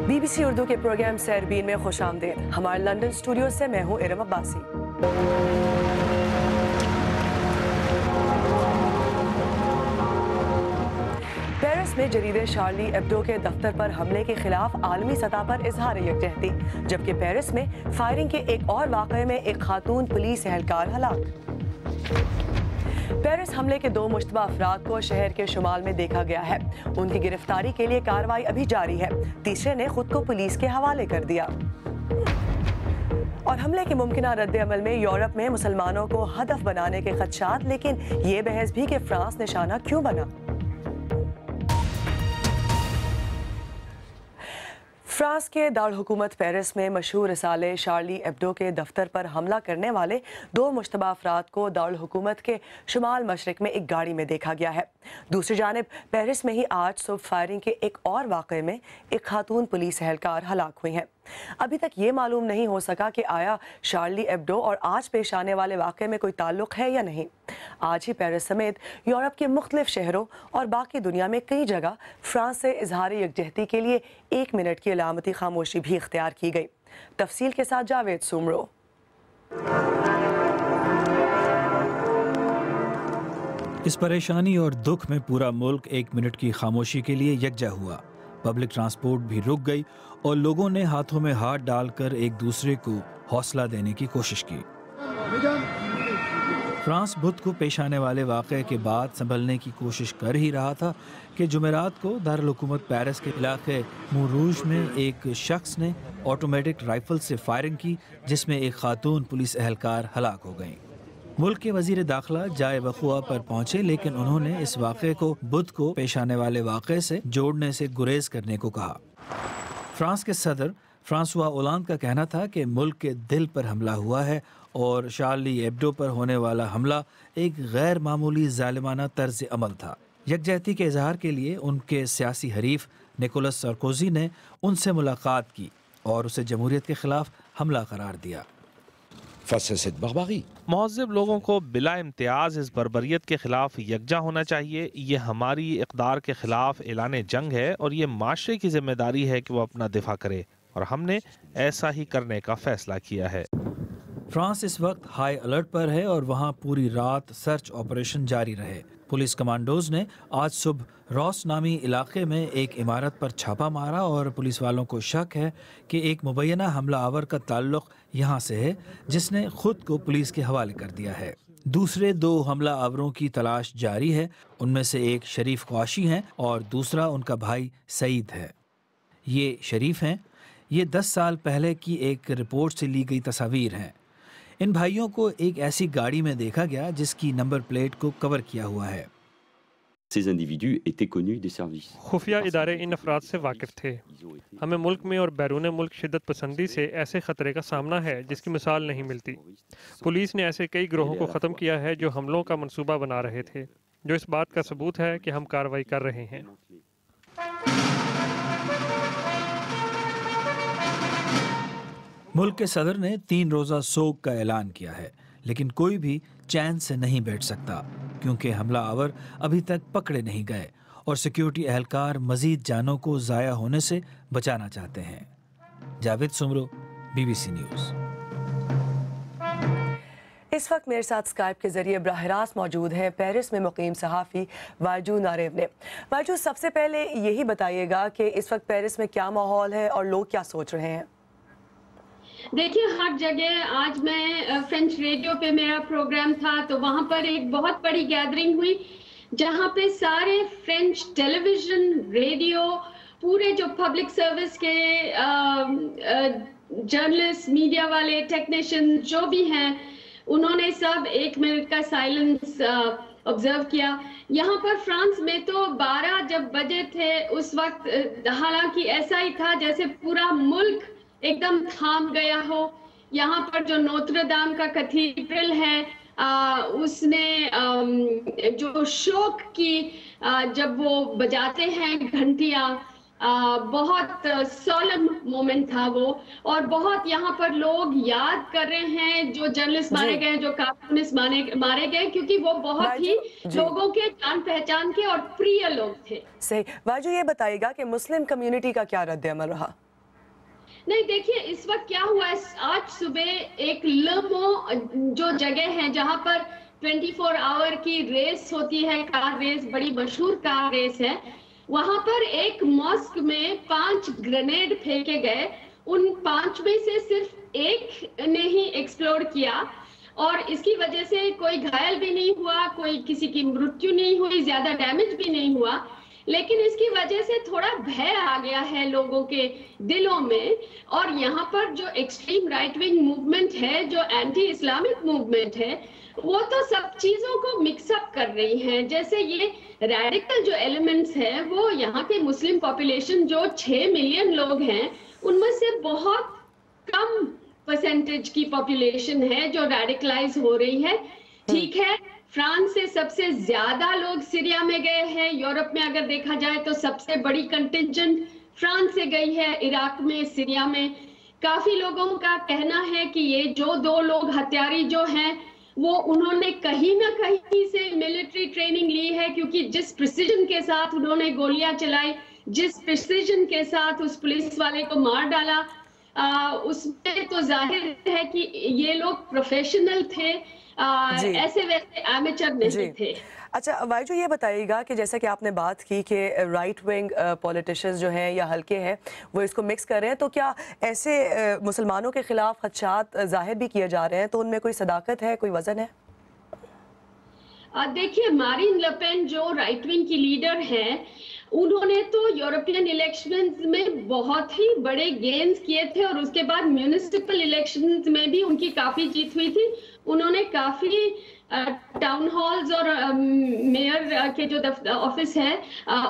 BBC Urdu के programme सैरबीन में खुशामदीद। हमारे लंदन स्टूडियो से मैं हूँ इरम अब्बासी। पेरिस में जरीदे शार्ली एब्डो के दफ्तर पर हमले के खिलाफ आलमी सतह पर इजहार यकजहती, जबकि पेरिस में फायरिंग के एक और वाक़े में एक खातून पुलिस एहलकार हलाक। पेरिस हमले के 2 मुश्तबा अफराद को शहर के शुमाल में देखा गया है। उनकी गिरफ्तारी के लिए कार्रवाई अभी जारी है। तीसरे ने खुद को पुलिस के हवाले कर दिया। और हमले के मुमकिना रद्द-ए-अमल में यूरोप में मुसलमानों को हदफ बनाने के खदशात, लेकिन ये बहस भी कि फ्रांस निशाना क्यों बना। फ्रांस के दारुल हुकूमत पेरिस में मशहूर रिसाले शार्ली एब्डो के दफ्तर पर हमला करने वाले 2 मुश्तबा अफराद को दारुल हुकूमत के शुमाल मशरिक में एक गाड़ी में देखा गया है। दूसरी जानिब पेरिस में ही आज सुबह फायरिंग के एक और वाक़े में एक खातून पुलिस एहलकार हलाक हुई हैं। अभी तक ये मालूम नहीं हो सका कि आया शार्ली एब्डो और आज पेश आने वाले वाक़े में कोई ताल्लुक़ है या नहीं। आज ही पेरिस समेत यूरोप के मुख्तलिफ शहरों और बाकी दुनिया में कई जगह फ्रांस से इजहार यकजहती के लिए 1 मिनट की अलामती खामोशी भी इख्तियार की गई। तफसील के साथ जावेद सुमरो। इस परेशानी और दुख में पूरा मुल्क 1 मिनट की खामोशी के लिए यकजा हुआ। पब्लिक ट्रांसपोर्ट भी रुक गई और लोगों ने हाथों में हाथ डालकर एक दूसरे को हौसला देने की कोशिश की। फ्रांस बुध को पेश आने वाले वाक़े के बाद संभलने की कोशिश कर ही रहा था कि जुमेरात को दारुल हुकूमत पेरिस के इलाके मूरूज में एक शख्स ने ऑटोमेटिक राइफल से फायरिंग की, जिसमें एक खातून पुलिस एहलकार हलाक हो गई। मुल्क के वजीर दाखिला जाए वक़ुआ पर पहुंचे, लेकिन उन्होंने इस वाक़े को बुध को पेश आने वाले वाक़े से जोड़ने से गुरेज करने को कहा। फ्रांस के सदर फ्रांसवा ओलांद का कहना था कि मुल्क के दिल पर हमला हुआ है और शार्ली एब्डो पर होने वाला हमला एक गैर मामूली जालिमाना तर्ज अमल था। यकजहती के इजहार के लिए उनके सियासी हरीफ निकोलस सार्कोजी ने उनसे मुलाकात की और उसे जमहूरियत के खिलाफ हमला करार दिया। महज़ब लोगों को बिला इम्तियाज इस बर्बरियत के खिलाफ यकजा होना चाहिए। ये हमारी इक़दार के खिलाफ ऐलान जंग है और ये माशरे की जिम्मेदारी है कि वो अपना दिफा करे, और हमने ऐसा ही करने का फैसला किया है। फ्रांस इस वक्त हाई अलर्ट पर है और वहाँ पूरी रात सर्च ऑपरेशन जारी रहे। पुलिस कमांडोज ने आज सुबह रॉस नामी इलाके में एक इमारत पर छापा मारा और पुलिस वालों को शक है कि एक मुबैना हमला आवर का ताल्लुक यहाँ से है, जिसने खुद को पुलिस के हवाले कर दिया है। दूसरे 2 हमला आवरों की तलाश जारी है। उनमें से एक शरीफ ख्वाशी हैं और दूसरा उनका भाई सईद है। ये शरीफ हैं। ये 10 साल पहले की एक रिपोर्ट से ली गई तस्वीर हैं। इन भाइयों को एक ऐसी गाड़ी में देखा गया जिसकी नंबर प्लेट को कवर किया हुआ है। खुफिया इदारे इन अफराद से वाकिफ थे। हमें मुल्क में और बैरून मुल्क शिद्दत पसंदी से ऐसे खतरे का सामना है जिसकी मिसाल नहीं मिलती। पुलिस ने ऐसे कई गिरोहों को ख़त्म किया है जो हमलों का मंसूबा बना रहे थे, जो इस बात का सबूत है कि हम कार्रवाई कर रहे हैं। मुल्क के सदर ने 3 रोज़ा सोग का ऐलान किया है, लेकिन कोई भी चैन से नहीं बैठ सकता क्योंकि हमला आवर अभी तक पकड़े नहीं गए और सिक्योरिटी एहलकार मजीद जानों को ज़ाया होने से बचाना चाहते हैं। Javed Soomro, BBC news. इस वक्त मेरे साथ स्काइप के जरिए बराह रास्त मौजूद है पेरिस में मुकीम सहाफ़ी वाजू नारेव ने। वाजू, सबसे पहले यही बताइएगा कि इस वक्त पेरिस में क्या माहौल है और लोग क्या सोच रहे हैं? देखिए, हर जगह आज मैं फ्रेंच रेडियो पे मेरा प्रोग्राम था तो वहाँ पर एक बहुत बड़ी गैदरिंग हुई जहाँ पे सारे फ्रेंच टेलीविज़न, रेडियो, पूरे जो पब्लिक सर्विस के जर्नलिस्ट, मीडिया वाले, टेक्नीशियन जो भी हैं, उन्होंने सब 1 मिनट का साइलेंस ऑब्जर्व किया। यहाँ पर फ्रांस में तो 12 जब बजे थे उस वक्त हालांकि ऐसा ही था जैसे पूरा मुल्क एकदम थाम गया हो। यहाँ पर जो नोत्र दाम का कैथेड्रल है उसने जो शोक की जब वो बजाते हैं घंटियाँ, बहुत सोलम मोमेंट था वो, और बहुत यहाँ पर लोग याद कर रहे हैं जो जर्नलिस्ट मारे गए, जो कार्टूनिस्ट मारे गए, क्योंकि वो बहुत ही लोगों के जान पहचान के और प्रिय लोग थे। सही। वाजू, ये बताइएगा कि मुस्लिम कम्युनिटी का क्या रद्द अमल रहा? नहीं, देखिए इस वक्त क्या हुआ है, आज सुबह एक लमो जो जगह है जहां पर 24 आवर की रेस होती है, कार रेस, बड़ी मशहूर कार रेस है, वहां पर एक मॉस्क में 5 ग्रेनेड फेंके गए। उन 5 में से सिर्फ एक ने ही एक्सप्लोड किया और इसकी वजह से कोई घायल भी नहीं हुआ, कोई किसी की मृत्यु नहीं हुई, ज्यादा डैमेज भी नहीं हुआ। लेकिन इसकी वजह से थोड़ा भय आ गया है लोगों के दिलों में। और यहाँ पर जो एक्सट्रीम राइट विंग मूवमेंट है, जो एंटी इस्लामिक मूवमेंट है, वो तो सब चीजों को मिक्सअप कर रही हैं। जैसे ये रेडिकल जो एलिमेंट्स हैं, वो यहाँ के मुस्लिम पॉपुलेशन जो 6 मिलियन लोग हैं, उनमें से बहुत कम परसेंटेज की पॉपुलेशन है जो रेडिकलाइज हो रही है। ठीक है, फ्रांस से सबसे ज्यादा लोग सीरिया में गए हैं। यूरोप में अगर देखा जाए तो सबसे बड़ी कंटिंजेंट फ्रांस से गई है, इराक में, सीरिया में। काफी लोगों का कहना है कि ये जो 2 लोग हत्यारी जो हैं, वो उन्होंने कहीं ना कहीं से मिलिट्री ट्रेनिंग ली है, क्योंकि जिस प्रिसीजन के साथ उन्होंने गोलियां चलाई, जिस प्रिसीजन के साथ उस पुलिस वाले को मार डाला, उसमें तो जाहिर है कि ये लोग प्रोफेशनल थे, ऐसे वैसे एमेचर नहीं थे। अच्छा वाइजू, ये बताइएगा कि जैसा कि आपने बात की कि राइट विंग पॉलिटिशियंस जो हैं या हल्के हैं वो इसको मिक्स कर रहे हैं, तो क्या ऐसे मुसलमानों के खिलाफ खदशात जाहिर भी किए जा रहे हैं, तो उनमें कोई सदाकत है, कोई वजन है? देखिए, मारिन ले पेन जो राइट विंग की लीडर हैं, उन्होंने तो यूरोपियन इलेक्शंस में बहुत ही बड़े गेन्स किए थे और उसके बाद म्यूनिसिपल इलेक्शंस में भी उनकी काफी जीत हुई थी। उन्होंने काफी टाउन हॉल्स और मेयर के जो ऑफिस है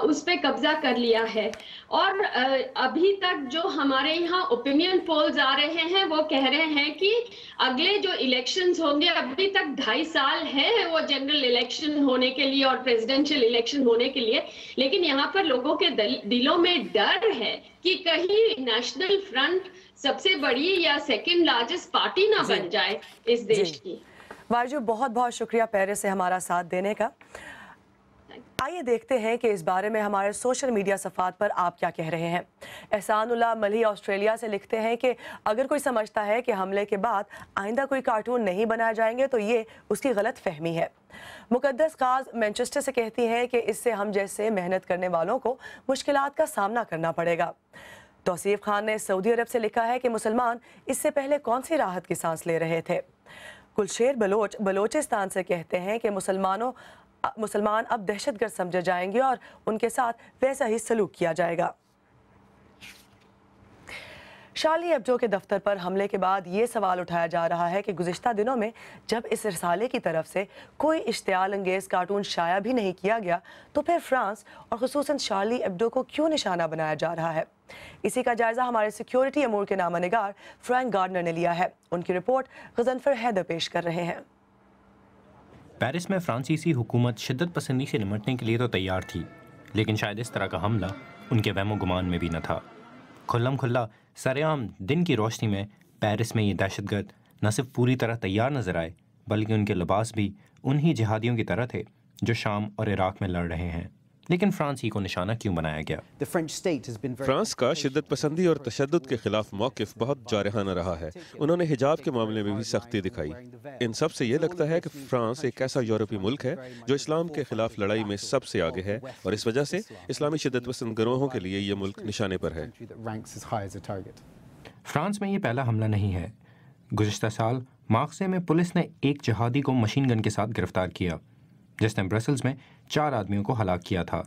उस पे कब्जा कर लिया है। और अभी तक जो हमारे यहाँ ओपिनियन पोल्स आ रहे हैं वो कह रहे हैं कि अगले जो इलेक्शंस होंगे, अभी तक 2.5 साल है वो जनरल इलेक्शन होने के लिए और प्रेसिडेंशियल इलेक्शन होने के लिए, लेकिन यहाँ पर लोगों के दिलों में डर है कि कहीं नेशनल फ्रंट सबसे बड़ी या सेकंड लार्जेस्ट पार्टी ना बन जाए इस देश की। वाजू, बहुत बहुत शुक्रिया पेरिस से हमारा साथ देने का। आइए देखते हैं कि इस बारे में हमारे सोशल मीडिया सफ़ात पर आप क्या कह रहे हैं। एहसानुल्लाह मलही ऑस्ट्रेलिया से लिखते हैं कि अगर कोई समझता है कि हमले के बाद आइंदा कोई कार्टून नहीं बनाए जाएंगे तो ये उसकी गलत फहमी है। मुकद्दस काज मैनचेस्टर से कहती हैं कि इससे हम जैसे मेहनत करने वालों को मुश्किलात का सामना करना पड़ेगा। तौसीफ खान ने सऊदी अरब से लिखा है कि मुसलमान इससे पहले कौन सी राहत की सांस ले रहे थे। कुलशेर बलोच बलोचिस्तान से कहते हैं कि मुसलमान अब दहशतगर्द समझे जाएंगे और उनके साथ वैसा ही सलूक किया जाएगा। शार्ली एब्डो के दफ्तर पर हमले के बाद ये सवाल उठाया जा रहा है कि गुज़िश्ता दिनों में जब इस रसाले की तरफ से कोई इश्तियाल अंगेज़ कार्टून शाया भी नहीं किया गया तो फिर फ्रांस और ख़ुसूसन शार्ली एब्डो को क्यों निशाना बनाया जा रहा है। इसी का जायजा हमारे सिक्योरिटी अमूर के नामानिगार फ्रैंक गार्डनर ने लिया है। उनकी रिपोर्ट गजनफर हैदर पेश कर रहे हैं। पेरिस में फ्रांसीसी हुकूमत शिद्दत पसंदी से निपटने के लिए तो तैयार थी, लेकिन शायद इस तरह का हमला उनके वहमो गुमान में भी न था। खुल्लम खुल्ला सरेआम दिन की रोशनी में पेरिस में ये दहशतगर्द न सिर्फ पूरी तरह तैयार नजर आए, बल्कि उनके लिबास भी उन्हीं जिहादियों की तरह थे जो शाम और इराक में लड़ रहे हैं। लेकिन फ्रांस ही को निशाना क्यों बनाया गया? फ्रांस का शिद्दत पसंदी और तशद्दुद के खिलाफ मौक़िफ़ बहुत जारहाना रहा है। उन्होंने हिजाब के मामले में भी सख्ती दिखाई। इन सब से ये लगता है कि फ्रांस एक ऐसा यूरोपीय मुल्क है जो इस्लाम के खिलाफ लड़ाई में सबसे आगे है और इस वजह से इस्लामी शिद्दत पसंद गिरोहों के लिए ये मुल्क निशाने पर है। फ्रांस में ये पहला हमला नहीं है। गुज़िश्ता साल मार्से में पुलिस ने एक जिहादी को मशीन गन के साथ गिरफ्तार किया जिसने ब्रसल्स में 4 आदमियों को हलाक किया था,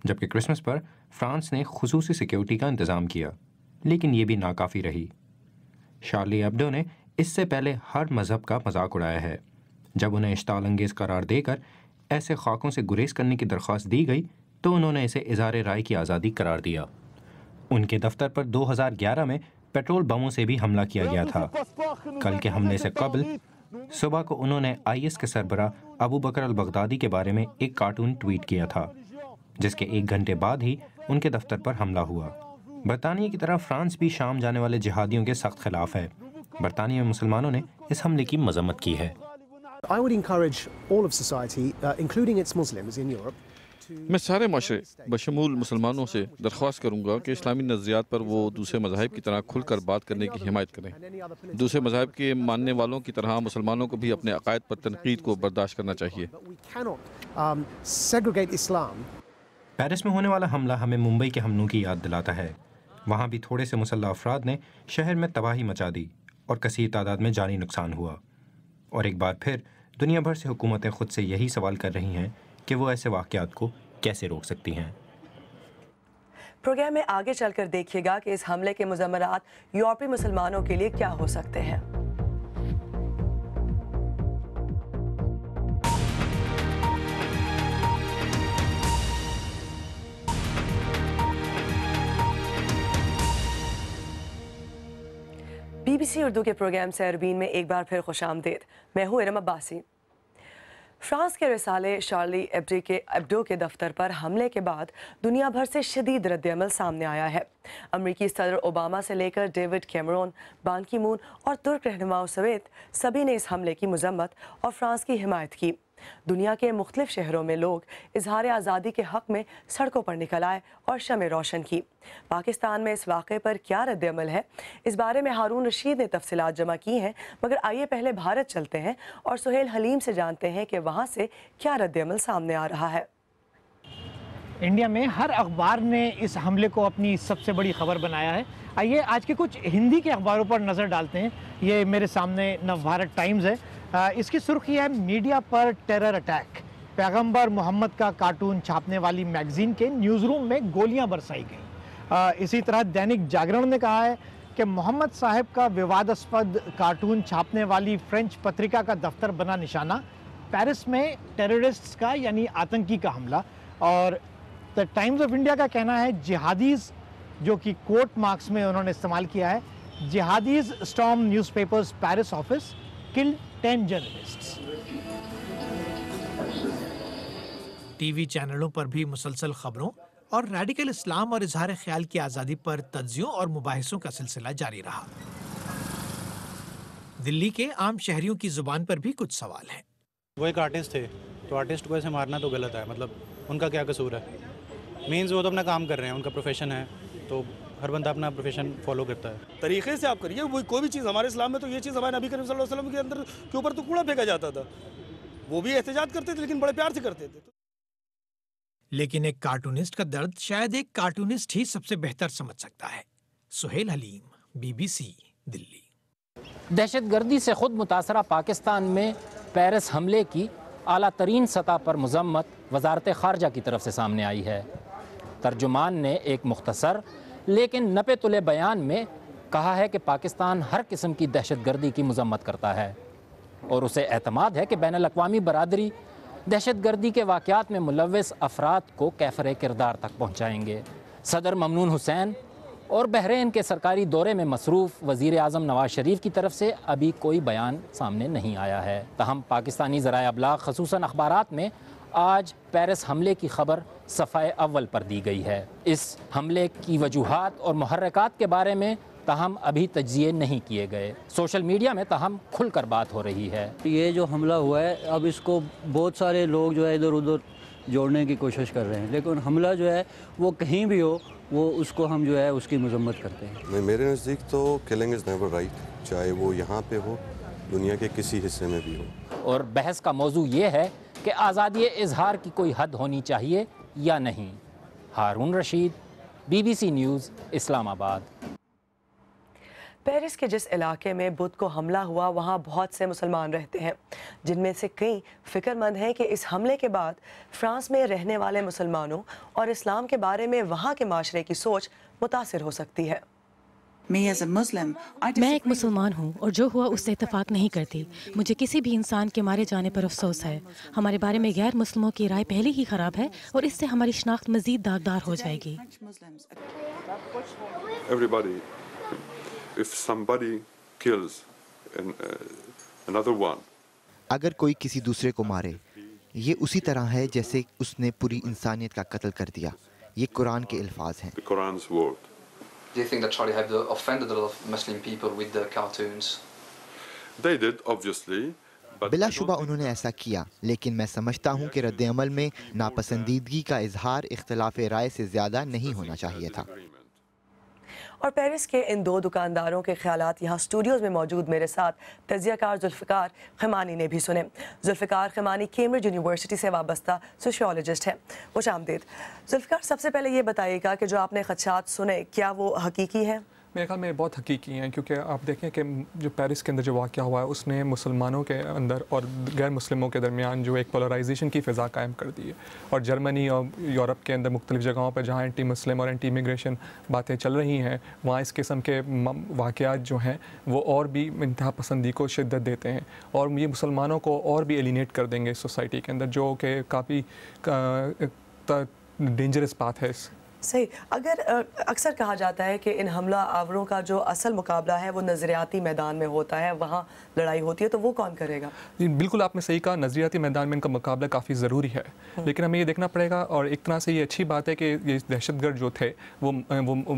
जबकि क्रिसमस पर फ्रांस ने खुसूसी सिक्योरिटी का इंतज़ाम किया, लेकिन ये भी नाकाफ़ी रही। शार्ली एब्डो ने इससे पहले हर मज़हब का मजाक उड़ाया है। जब उन्हें इश्ताल अंगेज़ करार देकर ऐसे खाकों से गुरेज करने की दरख्वास्त दी गई तो उन्होंने इसे इज़हार राय की आज़ादी करार दिया। उनके दफ्तर पर 2011 में पेट्रोल बमों से भी हमला किया गया था। कल के हमले से कबल सुबह को उन्होंने IS के सरबरा अबू बकर अल बगदादी के बारे में एक कार्टून ट्वीट किया था, जिसके 1 घंटे बाद ही उनके दफ्तर पर हमला हुआ। बरतानिया की तरह फ्रांस भी शाम जाने वाले जिहादियों के सख्त खिलाफ है। बरतानिया में मुसलमानों ने इस हमले की मजम्मत की है। मैं सारे माशरे बशमूल मुसलमानों से दरख्वास्त करूँगा कि इस्लामी नज़रियात पर वो दूसरे मज़ाहिब की तरह खुलकर बात करने की हिमायत करें। दूसरे मज़ाहिब के मानने वालों की तरह मुसलमानों को भी अपने अकायद पर तनकीद को बर्दाश्त करना चाहिए। पेरिस में होने वाला हमला हमें मुंबई के हमलों की याद दिलाता है। वहाँ भी थोड़े से मुसल्लह अफराद ने शहर में तबाही मचा दी और कसीर तादाद में जानी नुकसान हुआ। और एक बार फिर दुनिया भर से हुकूमतें खुद से यही सवाल कर रही हैं कि वो ऐसे वाक़यात को कैसे रोक सकती हैं। प्रोग्राम में आगे चलकर देखिएगा कि इस हमले के मुज़म्मरात यूरोपीय मुसलमानों के लिए क्या हो सकते हैं। BBC उर्दू के प्रोग्राम से अरबीन में एक बार फिर खुशामदीद। मैं हूँ इरम अब्बासी। फ्रांस के रिसाले शार्ली एब्डो के दफ्तर पर हमले के बाद दुनिया भर से शदीद रद्दअमल सामने आया है। अमरीकी सदर ओबामा से लेकर डेविड कैमरून, बान की मून और तुर्क रहनुमाओं समेत सभी ने इस हमले की मजम्मत और फ्रांस की हिमायत की। दुनिया के मुख्तलिफ शहरों में लोग इजहार आज़ादी के हक़ में सड़कों पर निकल आए और शमें रोशन की। पाकिस्तान में इस वाक़े पर क्या रद्दअमल है, इस बारे में हारून रशीद ने तफसीलात जमा की हैं। मगर आइए पहले भारत चलते हैं और सुहेल हलीम से जानते हैं कि वहाँ से क्या रद्दअमल सामने आ रहा है। इंडिया में हर अखबार ने इस हमले को अपनी सबसे बड़ी खबर बनाया है। आइए आज के कुछ हिंदी के अखबारों पर नज़र डालते हैं। ये मेरे सामने नवभारत टाइम्स है। इसकी सुर्खी है मीडिया पर टेरर अटैक। पैगंबर मोहम्मद का कार्टून छापने वाली मैगजीन के न्यूज़ रूम में गोलियां बरसाई गई। इसी तरह दैनिक जागरण ने कहा है कि मोहम्मद साहब का विवादास्पद कार्टून छापने वाली फ्रेंच पत्रिका का दफ्तर बना निशाना। पेरिस में टेररिस्ट्स का यानी आतंकी का हमला। और द टाइम्स ऑफ इंडिया का कहना है जिहादीज, जो कि कोट मार्क्स में उन्होंने इस्तेमाल किया है, jihadis storm newspapers Paris office, किल 10 जर्नलिस्ट्स। टीवी चैनलों पर भी मुसलसल खबरों और रेडिकल इस्लाम और इजहार ख्याल की आज़ादी पर तज्जियों और मुबाहिसों का सिलसिला जारी रहा। दिल्ली के आम शहरियों की जुबान पर भी कुछ सवाल हैं। वो एक आर्टिस्ट थे, तो आर्टिस्ट को ऐसे मारना तो गलत है। मतलब उनका क्या कसूर है? मीन्स वो तो अपना काम कर रहे हैं, उनका प्रोफेशन है, तो हर बंदा अपना प्रोफेशन फॉलो करता है। तरीके से आप करिए। वो कोई भी चीज़ हमारे इस्लाम में तो ये चीज़ हमारे नबी करीम सल्लल्लाहु अलैहि वसल्लम के अंदर के ऊपर तो कूड़ा फेंका जाता था। वो भी एहतजाज करते थे लेकिन बड़े प्यार से करते थे। लेकिन एक कार्टूनिस्ट का दर्द शायद एक कार्टूनिस्ट ही सबसे बेहतर समझ सकता है। सुहेल हलीम, BBC, दिल्ली। दहशतगर्दी से खुद मुतासरा पाकिस्तान में पेरिस हमले की आला तरीन सतह पर मजम्मत वजारत खारजा की तरफ से सामने आई है। तर्जुमान ने एक मुख्तसर लेकिन नपे तुले बयान में कहा है कि पाकिस्तान हर किस्म की दहशतगर्दी की मजम्मत करता है और उसे एतमाद है कि बैनुल-अक़वामी बरादरी दहशतगर्दी के वाक़यात में मुलव्वस अफराद को कैफरे किरदार तक पहुँचाएंगे। सदर ममनून हुसैन और बहरीन के सरकारी दौरे में मसरूफ़ वज़ीर आज़म नवाज शरीफ की तरफ से अभी कोई बयान सामने नहीं आया है। तहम पाकिस्तानी ज़राए अबलाग ख़ुसूसन अखबारात में आज पेरिस हमले की खबर सफ़ाए अव्वल पर दी गई है। इस हमले की वजूहात और मुहर्रिकात के बारे में तहम अभी तज्ज़िये नहीं किए गए। सोशल मीडिया में तहम खुलकर बात हो रही है। ये जो हमला हुआ है, अब इसको बहुत सारे लोग जो है इधर उधर जोड़ने की कोशिश कर रहे हैं, लेकिन हमला जो है वो कहीं भी हो, वो उसको हम जो है उसकी मजम्मत करते हैं। मेरे नज़दीक तो किलिंग इज़ नेवर राइट, चाहे वो यहाँ पे हो, दुनिया के किसी हिस्से में भी हो। और बहस का मौजू ये है कि आज़ादी इजहार की कोई हद होनी चाहिए या नहीं। Haroon Rashid, BBC news, Islamabad. Paris के जिस इलाके में बुध को हमला हुआ वहाँ बहुत से मुसलमान रहते हैं, जिनमें से कई फ़िक्रमंद हैं कि इस हमले के बाद फ्रांस में रहने वाले मुसलमानों और इस्लाम के बारे में वहाँ के माशरे की सोच मुतासिर हो सकती है। मैं एक मुसलमान हूँ और जो हुआ उससे इत्तेफाक नहीं करती। मुझे किसी भी इंसान के मारे जाने पर अफसोस है। हमारे बारे में गैर मुस्लिमों की राय पहले ही खराब है और इससे हमारी शनाख्त मजीद दागदार हो जाएगी। If somebody kills another one, अगर कोई किसी दूसरे को मारे, ये उसी तरह है जैसे उसने पूरी इंसानियत का कत्ल कर दिया। ये कुरान के अल्फाज हैं। The Quran's word. Do you think that Charlie Hebdo offended a lot of Muslim people with the cartoons? They did, obviously, बिलाशुबा उन्होंने ऐसा किया, लेकिन मैं समझता हूँ कि रद्द-ए-अमल में नापसंदीदगी का इजहार इख्तिलाफ राय से ज़्यादा नहीं होना चाहिए था। और पेरिस के इन दो दुकानदारों के ख्यालात यहाँ स्टूडियोज़ में मौजूद मेरे साथ तजियाकार जुल्फ़िकार खमानी ने भी सुने। जुल्फ़िकार खमानी कैम्ब्रिज यूनिवर्सिटी से वाबस्ता सोशियोलॉजिस्ट हैं। खुशामदीद। जुल्फ़िकार, सबसे पहले ये बताइएगा कि जो आपने ख़दशात सुने, क्या वो हकीकी हैं? मेरे ख्याल में बहुत हकीकी हैं, क्योंकि आप देखें कि जो पेरिस के अंदर जो वाक़या हुआ है उसने मुसलमानों के अंदर और गैर मुस्लिमों के दरमियान जो एक पोलराइजेशन की फ़िज़ा कायम कर दी है। और जर्मनी और यूरोप के अंदर मुख्तलिफ़ जगहों पर जहाँ एंटी मुस्लिम और एंटी इमिग्रेशन बातें चल रही हैं, वहाँ इस किस्म के वाक़यात जो हैं वो और भी इंतहा पसंदी को शिद्दत देते हैं और ये मुसलमानों को और भी एलिनेट कर देंगे इस सोसाइटी के अंदर, जो कि काफ़ी डेंजरस बात है। सही। अगर अक्सर कहा जाता है कि इन हमला आवरों का जो असल मुकाबला है वो नज़रियाती मैदान में होता है, वहाँ लड़ाई होती है, तो वो कौन करेगा? बिल्कुल आपने सही कहा, नज़रियाती मैदान में इनका मुकाबला काफ़ी ज़रूरी है, लेकिन हमें ये देखना पड़ेगा। और एक तरह से ये अच्छी बात है कि ये दहशतगर्द जो थे वो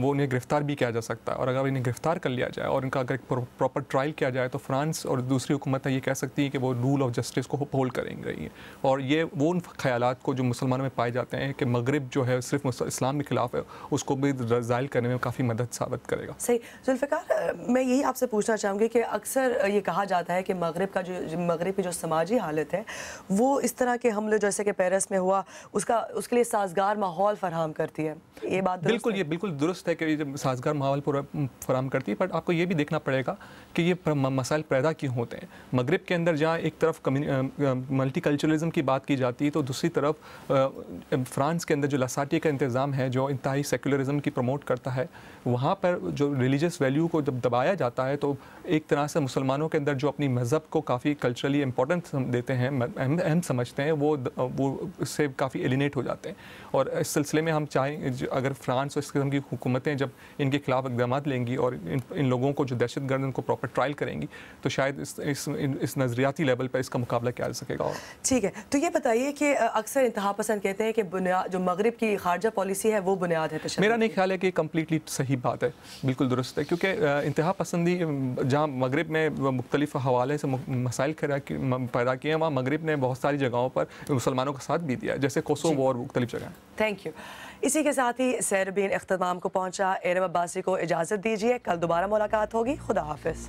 उन्हें गिरफ़्तार भी किया जा सकता है, और अगर इन्हें गिरफ़्तार कर लिया जाए और इनका अगर प्रॉपर ट्रायल किया जाए तो फ्रांस और दूसरी हुकूमतें ये कह सकती हैं कि वो रूल ऑफ जस्टिस को होल्ड करेंगे। और ये वो उन ख्यालात को जो मुसलमानों में पाए जाते हैं कि मगरिब जो है सिर्फ इस्लाम के खिलाफ है, उसको भी ज़ाइल करने में काफ़ी मदद साबित करेगा। सही। जुल्फ़िकार, मैं यही आपसे पूछना चाहूँगी कि अक्सर ये कहा जाता है कि मगरिब की जो समाजी हालत है वो इस तरह के हमले जैसे कि पेरिस में हुआ उसके लिए साजगार माहौल फराहम करती है, ये बात बिल्कुल ये बिल्कुल दुरुस्त है कि ये साजगार माहौल पूरा फराहम करती है, बट आपको ये भी देखना पड़ेगा कि ये मसाइल पैदा क्यों होते हैं। मगरिब के अंदर जहाँ एक तरफ मल्टीकल्चरलिज्म की बात की जाती है तो दूसरी तरफ फ्रांस के अंदर जो लसाटी का इंतज़ाम है जो इंतहाई सेकुलरिज्म की प्रमोट करता है, वहाँ पर जो रिलीजियस वैल्यू को जब दबाया जाता है तो एक तरह से मुसलमानों के अंदर जो अपनी मज़हब को काफ़ी कल्चरली इम्पोर्टेंस देते हैं, अहम समझते हैं, वो इससे काफ़ी एलिनेट हो जाते हैं। और इस सिलसिले में हम चाहें अगर फ्रांस और इस किस्म की हुकूमतें जब इनके खिलाफ इक़दाम लेंगी और इन लोगों को जो दहशतगर्द उनको प्रॉपर ट्रायल करेंगी तो शायद इस नज़रियाती लेवल पर इसका मुकाबला किया जा सकेगा। ठीक है, तो ये बताइए कि अक्सर इंतहा पसंद कहते हैं कि बुनियाद जो मगरिब की खारजा पॉलिसी है वो बुनियाद है। मेरा नहीं ख्याल है कि कम्प्लीटली सही बात है, बिल्कुल दुरुस्त है, क्योंकि इंतहा पसंदी जहाँ मगरिब में मुख्तलिफ हवाले से मसाइल पैदा किए हैं, वहाँ मगरिब ने बहुत सारी जगहों पर मुसलमानों का साथ भी दिया, जैसे कोसोवो और मुख्तलिफ जगह। Thank you. इसी के साथ ही सैरबीन इख्तिताम को पहुँचा। एरम अब्बासी को इजाज़त दीजिए, कल दोबारा मुलाकात होगी। खुदा हाफिज़।